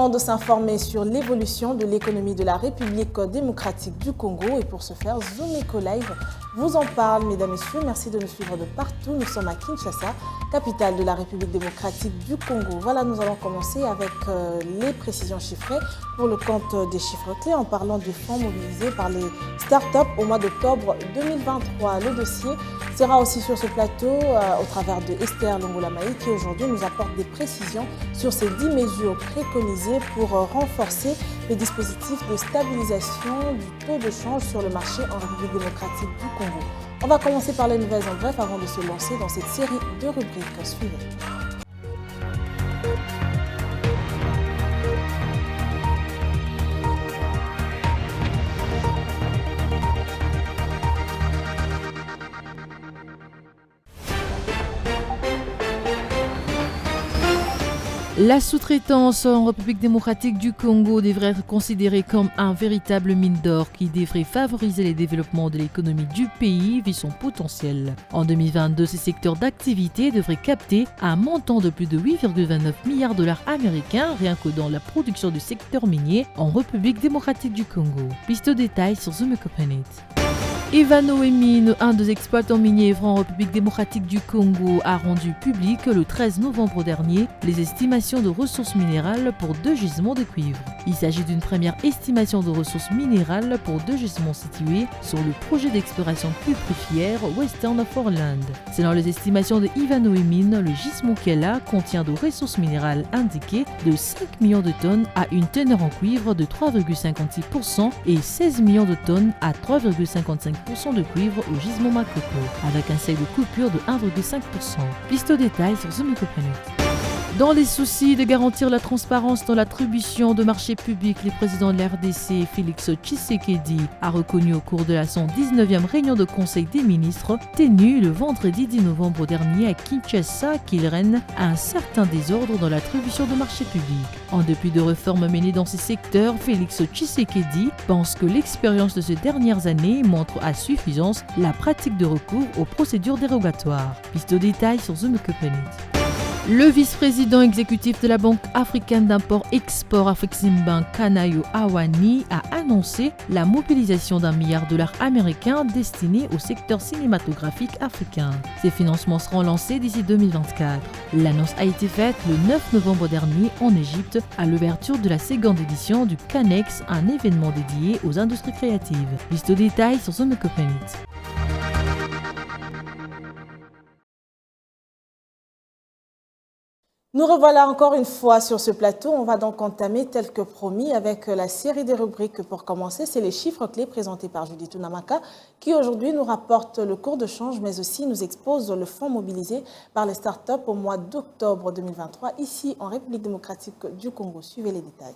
temps de s'informer sur l'évolution de l'économie de la République démocratique du Congo. Et pour ce faire, Zoom Live vous en parle. Mesdames, Messieurs, merci de nous suivre de partout. Nous sommes à Kinshasa, capitale de la République démocratique du Congo. Voilà, nous allons commencer avec les précisions chiffrées pour le compte des chiffres clés en parlant du fonds mobilisé par les startups au mois d'octobre 2023. Le dossier sera aussi sur ce plateau au travers de Esther Longolamaï qui aujourd'hui nous apporte des précisions sur ces 10 mesures préconisées pour renforcer les dispositifs de stabilisation du taux de change sur le marché en République démocratique du Congo. On va commencer par les nouvelles en bref avant de se lancer dans cette série de rubriques. Suivez. La sous-traitance en République démocratique du Congo devrait être considérée comme un véritable mine d'or qui devrait favoriser le développement de l'économie du pays vu son potentiel. En 2022, ce secteur d'activité devrait capter un montant de plus de 8,29 milliards de dollars américains rien que dans la production du secteur minier en République démocratique du Congo. Piste de détails sur Zoom Company. Ivano Emine, un des exploitants miniers en République démocratique du Congo, a rendu public le 13 novembre dernier les estimations de ressources minérales pour 2 gisements de cuivre. Il s'agit d'une première estimation de ressources minérales pour 2 gisements situés sur le projet d'exploration cuivrière Western Foreland. Selon les estimations de Ivano Emine, le gisement Kela contient de ressources minérales indiquées de 5 millions de tonnes à une teneur en cuivre de 3,56% et 16 millions de tonnes à 3,55% de cuivre au gisement Makoko, avec un seuil de coupure de 1,5%. Piste au détail sur Zoom Company. Dans les soucis de garantir la transparence dans l'attribution de marchés publics, le président de la RDC, Félix Tshisekedi, a reconnu au cours de son 19e réunion de Conseil des ministres, tenue le vendredi 10 novembre dernier à Kinshasa, qu'il règne un certain désordre dans l'attribution de marchés publics. En dépit de réformes menées dans ces secteurs, Félix Tshisekedi pense que l'expérience de ces dernières années montre à suffisance la pratique de recours aux procédures dérogatoires. Piste au détail sur Zoom Company. Le vice-président exécutif de la Banque africaine d'import-export Afreximbank, Kanayo Awani, a annoncé la mobilisation d'1 milliard de dollars américains destinés au secteur cinématographique africain. Ces financements seront lancés d'ici 2024. L'annonce a été faite le 9 novembre dernier en Égypte à l'ouverture de la seconde édition du Canex, un événement dédié aux industries créatives. Liste de détails sur Zoom Company. Nous revoilà encore une fois sur ce plateau. On va donc entamer, tel que promis, avec la série des rubriques. Pour commencer, c'est les chiffres clés présentés par Judith Unamaka, qui aujourd'hui nous rapporte le cours de change, mais aussi nous expose le fonds mobilisé par les startups au mois d'octobre 2023, ici en République démocratique du Congo. Suivez les détails.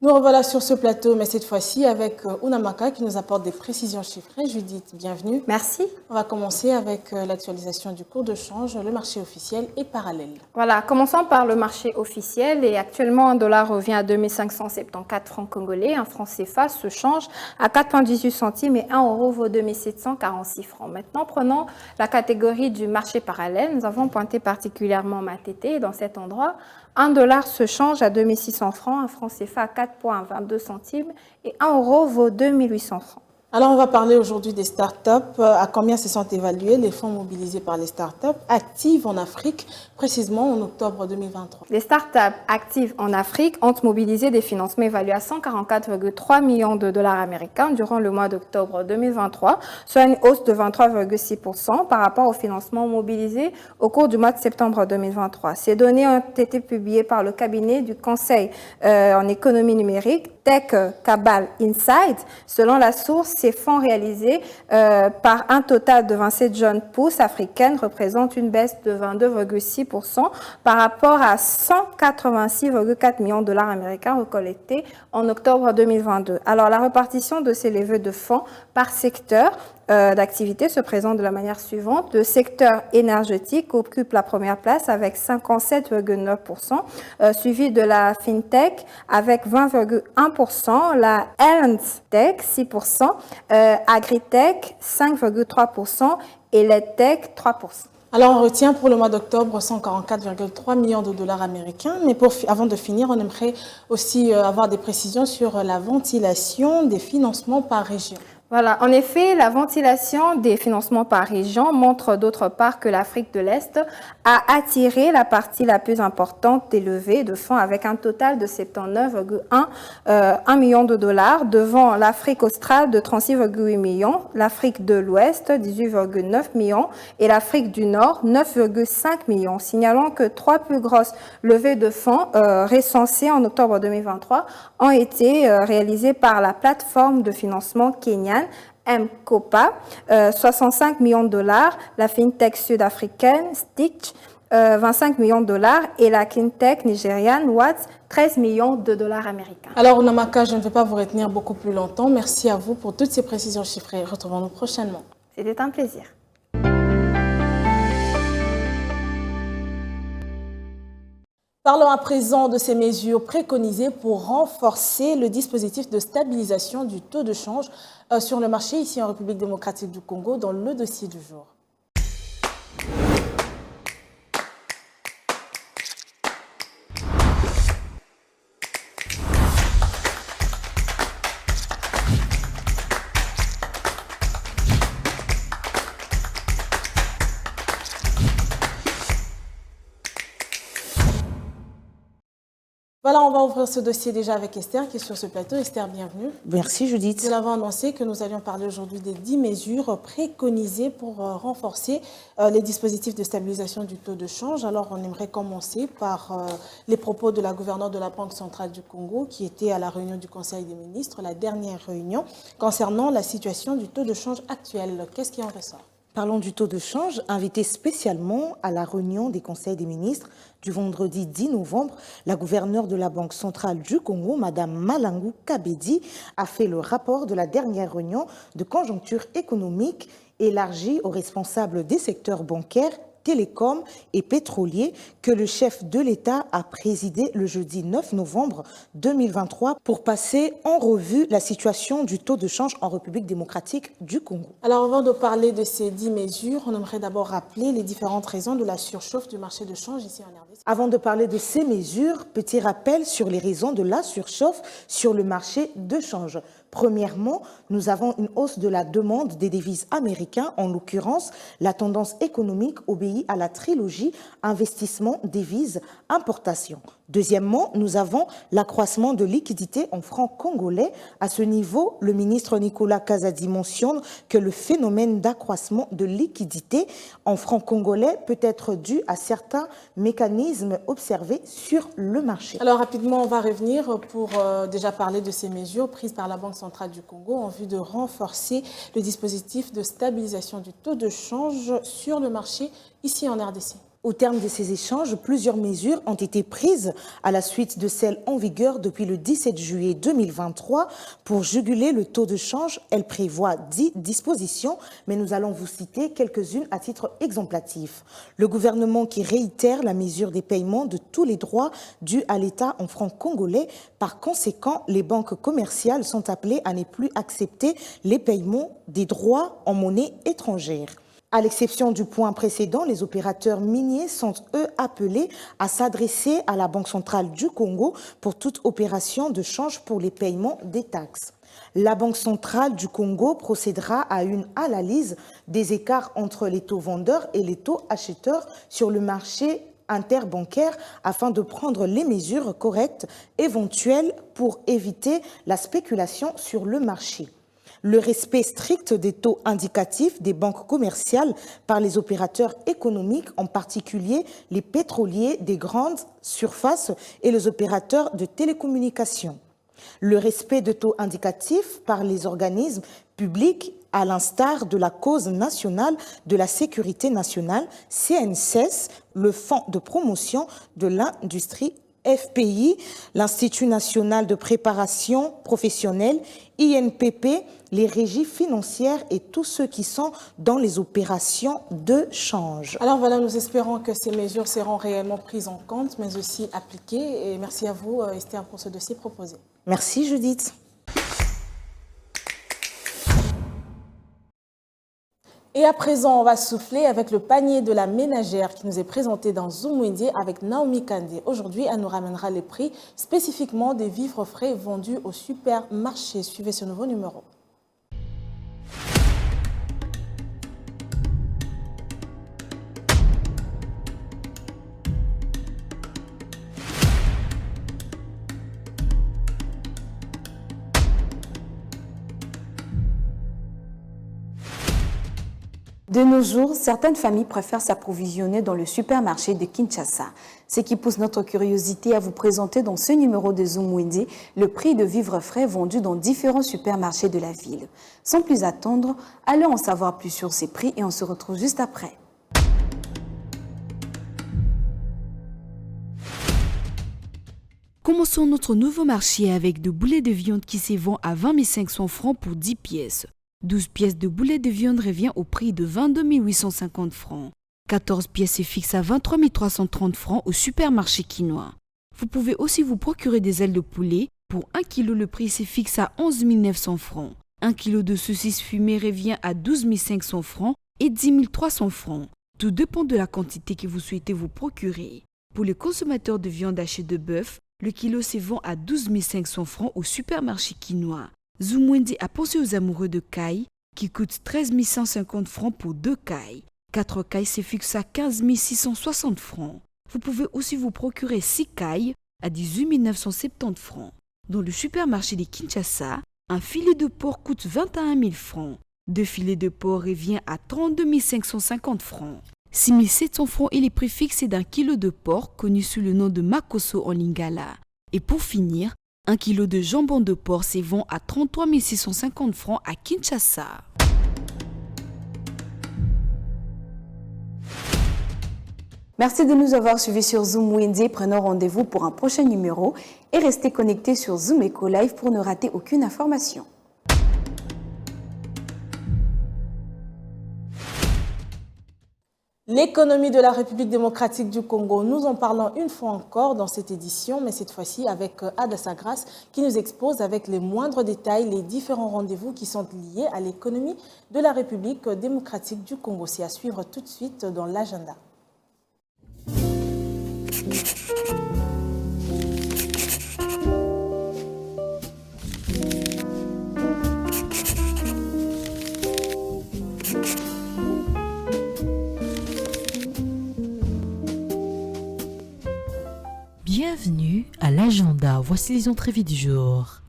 Nous revoilà sur ce plateau, mais cette fois-ci avec Unamaka qui nous apporte des précisions chiffrées. Judith, bienvenue. Merci. On va commencer avec l'actualisation du cours de change, le marché officiel et parallèle. Voilà, commençons par le marché officiel. Et actuellement, un dollar revient à 2574 francs congolais. Un franc CFA se change à 4,18 centimes et 1 euro vaut 2746 francs. Maintenant, prenons la catégorie du marché parallèle. Nous avons pointé particulièrement Matete. Dans cet endroit, 1 dollar se change à 2600 francs, un franc CFA à 4,22 centimes et 1 euro vaut 2800 francs. Alors, on va parler aujourd'hui des startups. À combien se sont évalués les fonds mobilisés par les startups actives en Afrique, précisément en octobre 2023? Les startups actives en Afrique ont mobilisé des financements évalués à 144,3 millions de dollars américains durant le mois d'octobre 2023, soit une hausse de 23,6% par rapport aux financements mobilisés au cours du mois de septembre 2023. Ces données ont été publiées par le cabinet du Conseil en économie numérique, Tech Cabal Insight. Selon la source, ces fonds réalisés par un total de 27 jeunes pousses africaines représentent une baisse de 22,6% par rapport à 186,4 millions de dollars américains recollectés en octobre 2022. Alors, la répartition de ces levées de fonds par secteur d'activité se présente de la manière suivante. Le secteur énergétique occupe la première place avec 57,9%, suivi de la FinTech avec 20,1%, la Health Tech 6%, Agritech 5,3% et l'EdTech 3%. Alors, on retient pour le mois d'octobre 144,3 millions de dollars américains. Mais avant de finir, on aimerait aussi avoir des précisions sur la ventilation des financements par région. Voilà, en effet, la ventilation des financements par région montre d'autre part que l'Afrique de l'Est a attiré la partie la plus importante des levées de fonds avec un total de 79,1 millions de dollars devant l'Afrique australe de 36,8 millions, l'Afrique de l'Ouest 18,9 millions et l'Afrique du Nord 9,5 millions. Signalons que 3 plus grosses levées de fonds recensées en octobre 2023 ont été réalisées par la plateforme de financement kenyane M-Kopa, 65 millions de dollars, la FinTech sud-africaine Stitch, 25 millions de dollars et la CleanTech nigériane Watts, 13 millions de dollars américains. Alors, Namaka, je ne vais pas vous retenir beaucoup plus longtemps. Merci à vous pour toutes ces précisions chiffrées. Retrouvons-nous prochainement. C'était un plaisir. Parlons à présent de ces mesures préconisées pour renforcer le dispositif de stabilisation du taux de change sur le marché ici en République démocratique du Congo dans le dossier du jour. Voilà, on va ouvrir ce dossier déjà avec Esther qui est sur ce plateau. Esther, bienvenue. Merci Judith. Nous avons annoncé que nous allions parler aujourd'hui des 10 mesures préconisées pour renforcer les dispositifs de stabilisation du taux de change. Alors, on aimerait commencer par les propos de la gouverneure de la Banque centrale du Congo qui était à la réunion du Conseil des ministres, la dernière réunion, concernant la situation du taux de change actuel. Qu'est-ce qui en ressort ? Parlons du taux de change, invité spécialement à la réunion des conseils des ministres du vendredi 10 novembre, la gouverneure de la Banque centrale du Congo, Mme Malangou Kabedi, a fait le rapport de la dernière réunion de conjoncture économique élargie aux responsables des secteurs bancaires, télécom et pétrolier que le chef de l'État a présidé le jeudi 9 novembre 2023 pour passer en revue la situation du taux de change en République démocratique du Congo. Alors avant de parler de ces 10 mesures, on aimerait d'abord rappeler les différentes raisons de la surchauffe du marché de change ici en RDC. Avant de parler de ces mesures, petit rappel sur les raisons de la surchauffe sur le marché de change. Premièrement, nous avons une hausse de la demande des devises américaines, en l'occurrence, la tendance économique obéit à la trilogie investissement, devises, importation. Deuxièmement, nous avons l'accroissement de liquidités en francs congolais. À ce niveau, le ministre Nicolas Kazadi mentionne que le phénomène d'accroissement de liquidités en francs congolais peut être dû à certains mécanismes observés sur le marché. Alors rapidement, on va revenir pour déjà parler de ces mesures prises par la Banque centrale du Congo en vue de renforcer le dispositif de stabilisation du taux de change sur le marché ici en RDC. Au terme de ces échanges, plusieurs mesures ont été prises à la suite de celles en vigueur depuis le 17 juillet 2023 pour juguler le taux de change. Elle prévoit 10 dispositions, mais nous allons vous citer quelques-unes à titre exemplatif. Le gouvernement qui réitère la mesure des paiements de tous les droits dus à l'État en francs congolais. Par conséquent, les banques commerciales sont appelées à ne plus accepter les paiements des droits en monnaie étrangère. À l'exception du point précédent, les opérateurs miniers sont, eux, appelés à s'adresser à la Banque centrale du Congo pour toute opération de change pour les paiements des taxes. La Banque centrale du Congo procédera à une analyse des écarts entre les taux vendeurs et les taux acheteurs sur le marché interbancaire afin de prendre les mesures correctes éventuelles pour éviter la spéculation sur le marché. Le respect strict des taux indicatifs des banques commerciales par les opérateurs économiques, en particulier les pétroliers des grandes surfaces et les opérateurs de télécommunications. Le respect de taux indicatifs par les organismes publics, à l'instar de la Cause nationale de la sécurité nationale, CNSS, le Fonds de promotion de l'industrie FPI, l'Institut national de préparation professionnelle INPP, les régies financières et tous ceux qui sont dans les opérations de change. Alors voilà, nous espérons que ces mesures seront réellement prises en compte, mais aussi appliquées. Et merci à vous, Esther, pour ce dossier proposé. Merci, Judith. Et à présent, on va souffler avec le panier de la ménagère qui nous est présenté dans Zoom Wendy avec Naomi Kandé. Aujourd'hui, elle nous ramènera les prix spécifiquement des vivres frais vendus au supermarché. Suivez ce nouveau numéro. De nos jours, certaines familles préfèrent s'approvisionner dans le supermarché de Kinshasa, ce qui pousse notre curiosité à vous présenter dans ce numéro de Zoom Wendy le prix de vivres frais vendus dans différents supermarchés de la ville. Sans plus attendre, allons en savoir plus sur ces prix et on se retrouve juste après. Commençons notre nouveau marché avec de boulets de viande qui se vendent à 20 500 francs pour 10 pièces. 12 pièces de boulet de viande revient au prix de 22 850 francs. 14 pièces se fixent à 23 330 francs au supermarché quinois. Vous pouvez aussi vous procurer des ailes de poulet. Pour 1 kg, le prix se fixe à 11 900 francs. 1 kg de saucisses fumées revient à 12 500 francs et 10 300 francs. Tout dépend de la quantité que vous souhaitez vous procurer. Pour les consommateurs de viande hachée de bœuf, le kilo se vend à 12 500 francs au supermarché quinois. Zoom Wendy a pensé aux amoureux de cailles qui coûtent 13 150 francs pour 2 cailles. 4 cailles se fixent à 15 660 francs. Vous pouvez aussi vous procurer 6 cailles à 18 970 francs. Dans le supermarché de Kinshasa, un filet de porc coûte 21 000 francs. 2 filets de porc revient à 32 550 francs. 6 700 francs est les prix fixés d'un kilo de porc connu sous le nom de makoso en lingala. Et pour finir, 1 kg de jambon de porc se vend à 33 650 francs à Kinshasa. Merci de nous avoir suivis sur Zoom Wendy. Prenons rendez-vous pour un prochain numéro et restez connectés sur Zoom Eco Live pour ne rater aucune information. L'économie de la République démocratique du Congo, nous en parlons une fois encore dans cette édition, mais cette fois-ci avec Adassa Grace qui nous expose avec les moindres détails les différents rendez-vous qui sont liés à l'économie de la République démocratique du Congo. C'est à suivre tout de suite dans l'agenda. Bienvenue à l'agenda, voici les entrevues du jour.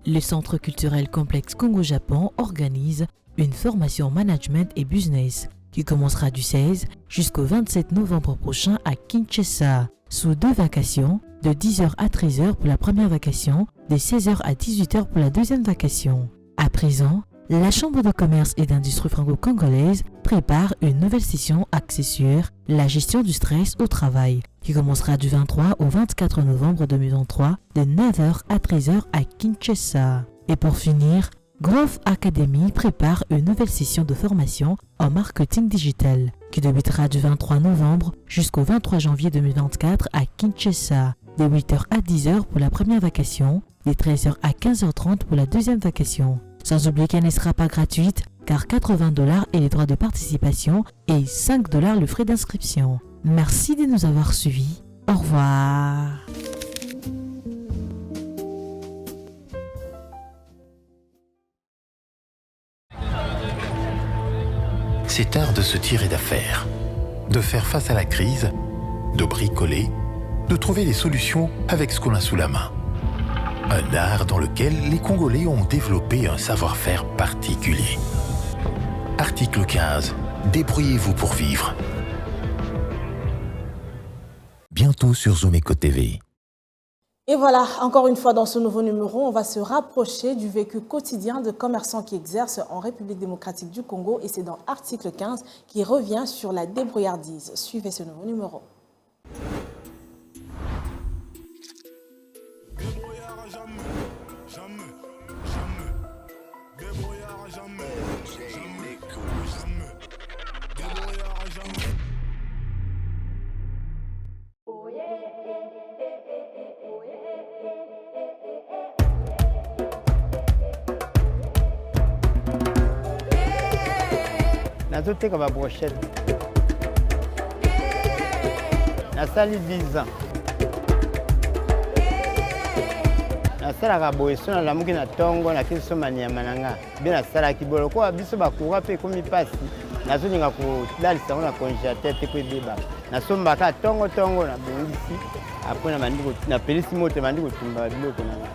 Le Centre culturel complexe Congo-Japon organise une formation management et business qui commencera du 16 jusqu'au 27 novembre prochain à Kinshasa, sous 2 vacations, de 10h à 13h pour la première vacation, de 16h à 18h pour la deuxième vacation. À présent, la Chambre de commerce et d'industrie franco-congolaise prépare une nouvelle session axée sur la gestion du stress au travail, qui commencera du 23 au 24 novembre 2023 de 9h à 13h à Kinshasa. Et pour finir, Growth Academy prépare une nouvelle session de formation en marketing digital qui débutera du 23 novembre jusqu'au 23 janvier 2024 à Kinshasa, de 8h à 10h pour la première vacation, de 13h à 15h30 pour la deuxième vacation. Sans oublier qu'elle ne sera pas gratuite car 80$ est les droits de participation et 5$ le frais d'inscription. Merci de nous avoir suivis. Au revoir. C'est art de se tirer d'affaire, de faire face à la crise, de bricoler, de trouver des solutions avec ce qu'on a sous la main. Un art dans lequel les Congolais ont développé un savoir-faire particulier. Article 15. Débrouillez-vous pour vivre. Bientôt sur Zoom Eco TV. Et voilà, encore une fois dans ce nouveau numéro, on va se rapprocher du vécu quotidien de commerçants qui exercent en République démocratique du Congo et c'est dans Article 15 qui revient sur la débrouillardise. Suivez ce nouveau numéro. nazoteka ba brochette. Nasali 10 ans. Nasalaka boye so nalamuki na ntongo nakisi so manyama na nga mpe nasalaki boye lokola biso bakura mpe ekomi mpasi nazolinga kolalisa yango na congélateur te po ebebaka nasombaka ntongo nabongisi apres napelisi moto bandi kotumba biloko na nga.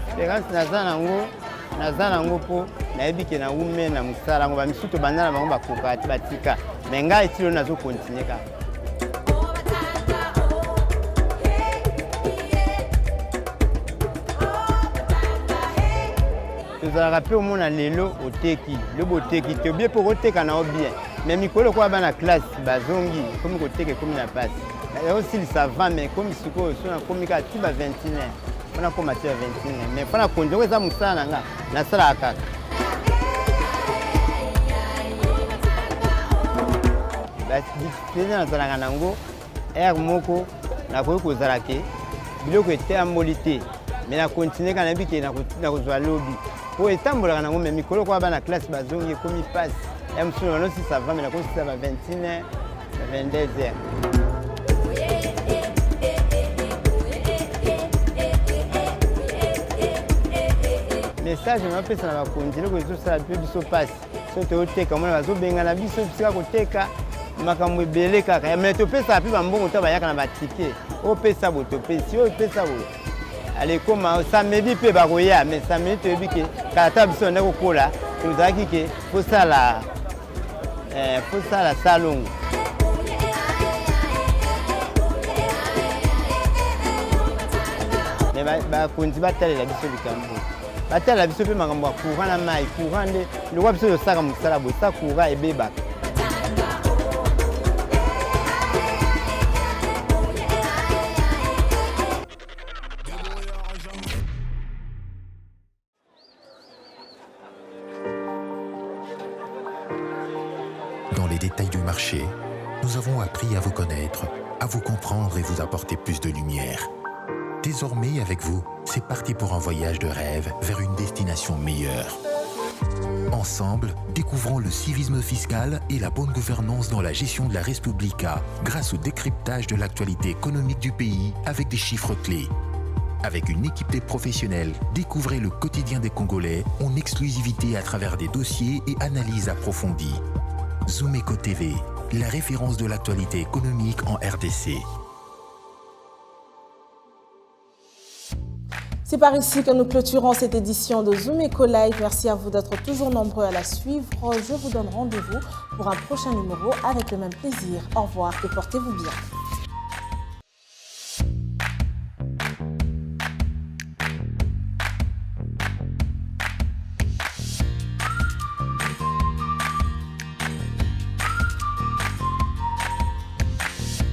Espérance naza nango mpo nayebi ke naume na mosala yango bamisusu banda na bango bakoka te batika me ngai etilo nazokontinue kaka. tozalaka mpe omona lelo oteki lobo oteki te obie mpo koteka na o bien me mikolo koya bana classe bazongi ekomi koteka ekomi na pasi osilisa 20 me ekomi sikoyo so nakomi kaka ti ba 21 mpona koma ti ba 21 me mpona konjoko eza mosala na nga nasalaka kaka. Difficulté nazalaka nango ere moko nakoki kozala ke biloko etamboli te me nakontinue kaka nayebi ke nakozwa lobi po etambolaka nango me mikolo koya bana classe bazongi ekomi pasi ya mosusu banosisa 20 me nakosisa ba 21 ba 22 heures. Message napesa na bakonzi eloko ezosala mpe biso pasi so tooteka mona bazobengana biso bisika koteka makambo ebele kaka me topesaka mpe bambongo to bayaka na batike opesa boye topesi oyo opesa boye alekoma samedi mpe bakoya me samedi toyebi ke kala ta biso nde kokola tozalaki ke fosala salongo. me bakonzi batalela biso likambo batalela biso mpe makambo ya courant na mai courant nde lokwa biso tosaka mosala boye sa courant ebebaka. Dans les détails du marché, nous avons appris à vous connaître, à vous comprendre et vous apporter plus de lumière. Désormais, avec vous, c'est parti pour un voyage de rêve vers une destination meilleure. Ensemble, découvrons le civisme fiscal et la bonne gouvernance dans la gestion de la Res Publica grâce au décryptage de l'actualité économique du pays avec des chiffres clés. Avec une équipe de professionnels, découvrez le quotidien des Congolais en exclusivité à travers des dossiers et analyses approfondies. Zoomeco TV, la référence de l'actualité économique en RDC. C'est par ici que nous clôturons cette édition de Zoomeco Live. Merci à vous d'être toujours nombreux à la suivre. Je vous donne rendez-vous pour un prochain numéro avec le même plaisir. Au revoir et portez-vous bien.